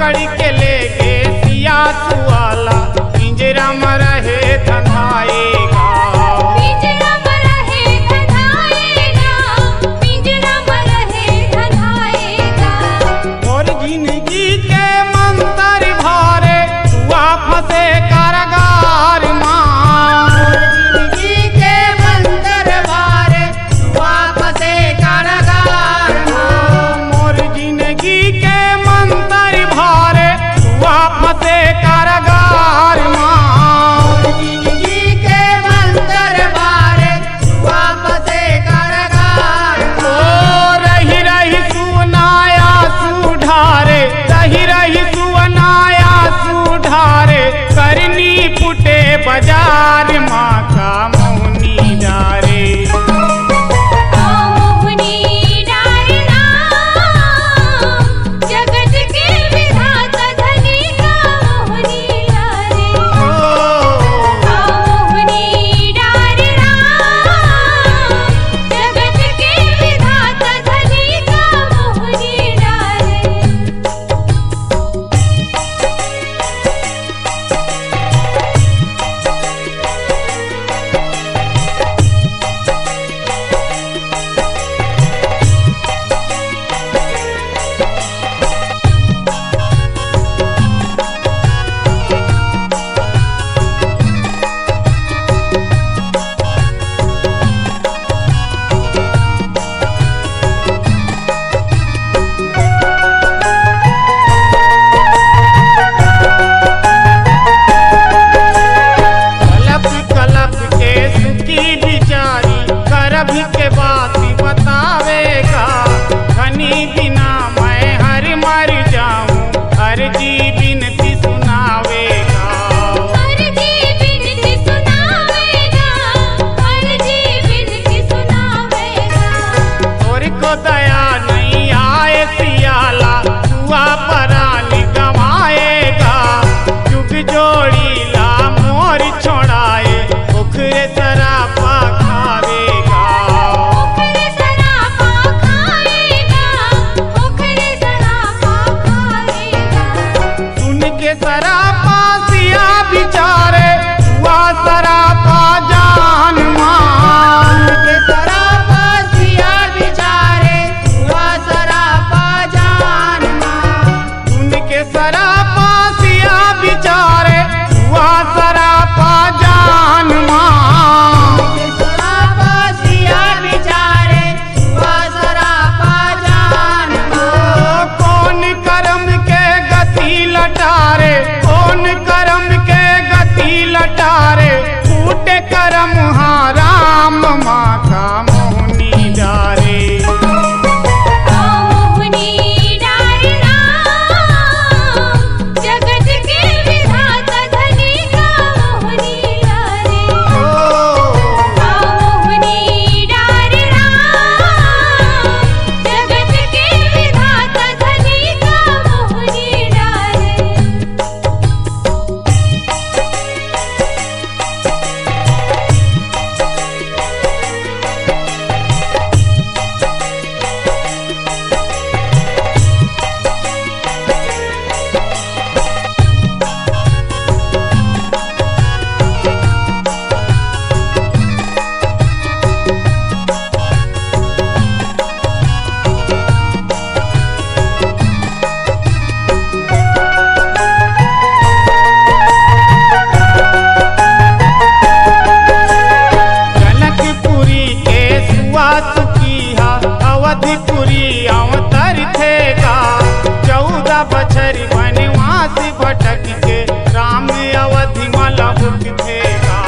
पकड़ के लेके सिया सुआला पिंजरा में रहे धंधाएगा। पिंजरा में रहे धंधाएगा, पिंजरा में रहे धंधाएगा। और जिंदगी के मंतर भारे हुआ फंसे कारागार माँ। जिंदगी के मंतर भारे हुआ फंसे कारागार माँ। मोर जिंदगी के मंतर भारे हुआ फंसे कारागार माँ। जिंदगी के मंतर भारे हुआ फंसे कारागार ओ रही रही सुनाया सुधारे, रही रही सुनाया सुधारे, करनी फुटे बाजार माँ का मोहनी डारे। मोहनी डारना जगत के विधाता धनी का मोहनी डारे। मोहनी डारना जगत के विधाता धनी का मोहनी डारे। कलप कलप के सुखी बिचारी करब के बात बतावेगा। धनी बिना मैं हर मर जाऊं, अर्जी बिनती सुनावेगा। अर्जी बिनती सुनावेगा, अर्जी बिनती सुनावेगा। और को दया नहीं आए सियाला हुआ परानी गवाएगा। जुग जोड़ी ला मोर छोड़ाए ओखरे सरापा खावेगा। ओखरे सरापा खाएगा, ओखरे सरापा खाएगा। सुन के सरापा सिया बिचारे हुआ सरापा जान मान। के सरापा सिया बिचारे हुआ सरापा जान माँ। सुन के सरापा सिया बिचारे हुआ सरापा जान मान। के सरापा सिया बिचारे हुआ सरापा जान माँ। कौन करम के गति लटारे, कौन करम के गति लटारे, फूटे करम हाँ राम माँ का मोहनी डारे। मोहनी डारना जगत के विधाता धनी का मोहनी डारे। मोहनी डारना जगत के विधाता धनी का मोहनी डारे। जनकपुरी के सुआत कीहा अवधिपुरी अवतर थेगा। 14 बछर वनवास भटक के राम अवधि मलहुट थेगा।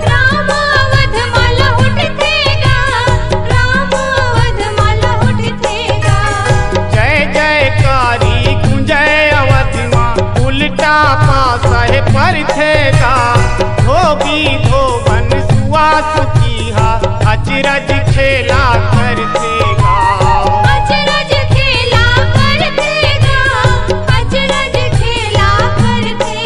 राम अवध मलहुट थेगा, राम अवध मलहुट थेगा। जय जयकारी गुंजय अवधि माँ उल्टा पासह पर थेगा। धोबी धोबन सुआस कीहा अचरज खेला कर थेगा। अचरज खेला कर थेगा, अचरज खेला कर थेगा।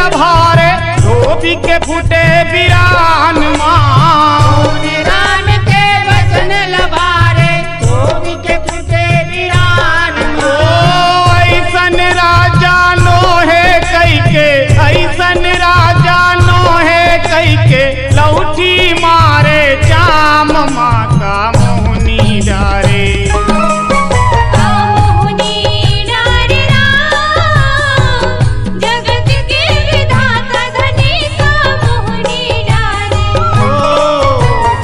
लभारे धोबी के फूटे बिरान माँ राम के वचन लभारे धोबी के फूटे वीरान ओ ऐसन राजा नोहे कई के ऐसन राजा नोहे कई के लौठी मारे चाम माँ का मोहनी डारे मोहनी डारे राम जगत के विधाता धनी का मोहनी डारे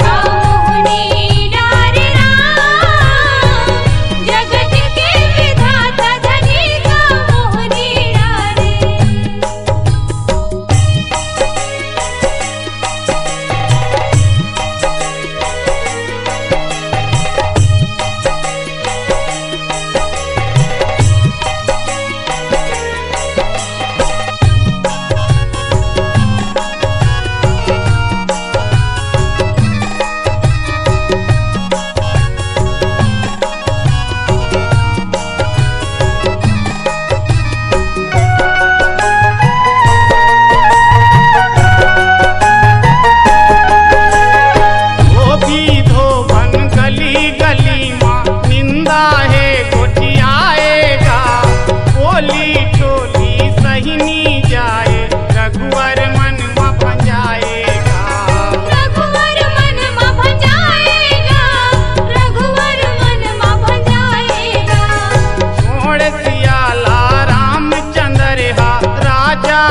मोहनी डारे राम जगत के विधाता धनी का मोहनी डारे धोबी धोबन गली गली माँ निंदा है गोटियाएगा बोली टोली सहिनी जाए रघुवर मन में पंजाएगा रघुवर मन में भजाएगा रघुवर मन में भजाएगा छोड़ सियाला रामचंद्र हा राजा